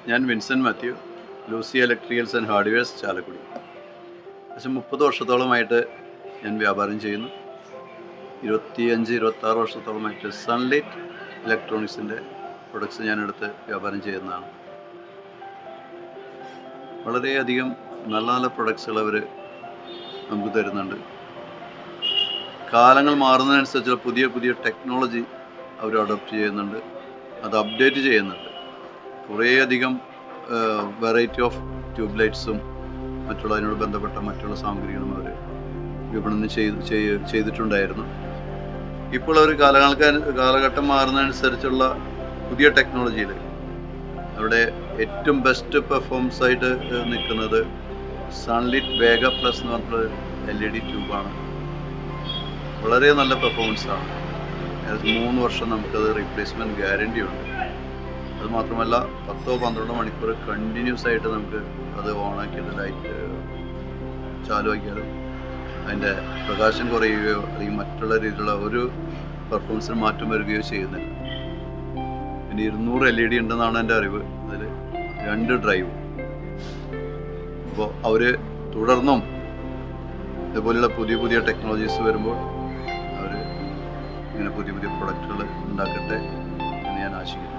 ഞാൻ Vincent Mathew, Lucy electricals and hardwares, Chalakudy. ഏകദേശം 30 വർഷത്തോളമായിട്ട് ഞാൻ വ്യാപാരം ചെയ്യുന്നു. 25-26 വർഷത്തോളമായിട്ട് സൺലൈറ്റ് ഇലക്ട്രോണിക്സിൻ്റെ പ്രൊഡക്ട്സ് ഞാനെടുത്ത് വ്യാപാരം ചെയ്യുന്നതാണ്. വളരെയധികം നല്ല നല്ല പ്രൊഡക്ട്സുകൾ അവർ നമുക്ക് തരുന്നുണ്ട്. കാലങ്ങൾ മാറുന്നതിനനുസരിച്ചുള്ള പുതിയ പുതിയ ടെക്നോളജി അവർ അഡോപ്റ്റ് ചെയ്യുന്നുണ്ട്, അത് അപ്ഡേറ്റ് ചെയ്യുന്നുണ്ട്. കുറേയധികം വെറൈറ്റി ഓഫ് ട്യൂബ് ലൈറ്റ്സും മറ്റുള്ള അതിനോട് ബന്ധപ്പെട്ട മറ്റുള്ള സാമഗ്രികളും അവർ വിപണനം ചെയ്തിട്ടുണ്ടായിരുന്നു. ഇപ്പോൾ അവർ കാലഘട്ടം മാറുന്നതനുസരിച്ചുള്ള പുതിയ ടെക്നോളജിയിൽ അവിടെ ഏറ്റവും ബെസ്റ്റ് പെർഫോമൻസ് ആയിട്ട് നിൽക്കുന്നത് സൺലിറ്റ് വേഗ പ്ലസ് എന്ന് പറഞ്ഞിട്ടുള്ള LED ട്യൂബാണ്. വളരെ നല്ല പെർഫോമൻസാണ്. 3 വർഷം നമുക്കത് റീപ്ലേസ്മെൻറ്റ് ഗ്യാരണ്ടി ഉണ്ട്. അതുമാത്രമല്ല 10-12 മണിക്കൂർ കണ്ടിന്യൂസ് ആയിട്ട് നമുക്ക് അത് ഓണാക്കിയിട്ട് ലൈറ്റ് ചാലുവാക്കിയാലും അതിൻ്റെ പ്രകാശം കുറയുകയോ അല്ലെങ്കിൽ മറ്റുള്ള രീതിയിലുള്ള ഒരു പെർഫോമൻസിന് മാറ്റം വരികയോ ചെയ്യുന്നില്ല. പിന്നെ 200 LED ഉണ്ടെന്നാണ് എൻ്റെ അറിവ്. അതിൽ 2 ഡ്രൈവ്. അപ്പോൾ അവർ തുടർന്നും ഇതുപോലെയുള്ള പുതിയ പുതിയ ടെക്നോളജീസ് വരുമ്പോൾ അവർ ഇങ്ങനെ പുതിയ പുതിയ പ്രൊഡക്റ്റുകൾ ഉണ്ടാക്കട്ടെ എന്ന് ഞാൻ ആശിക്കുന്നു.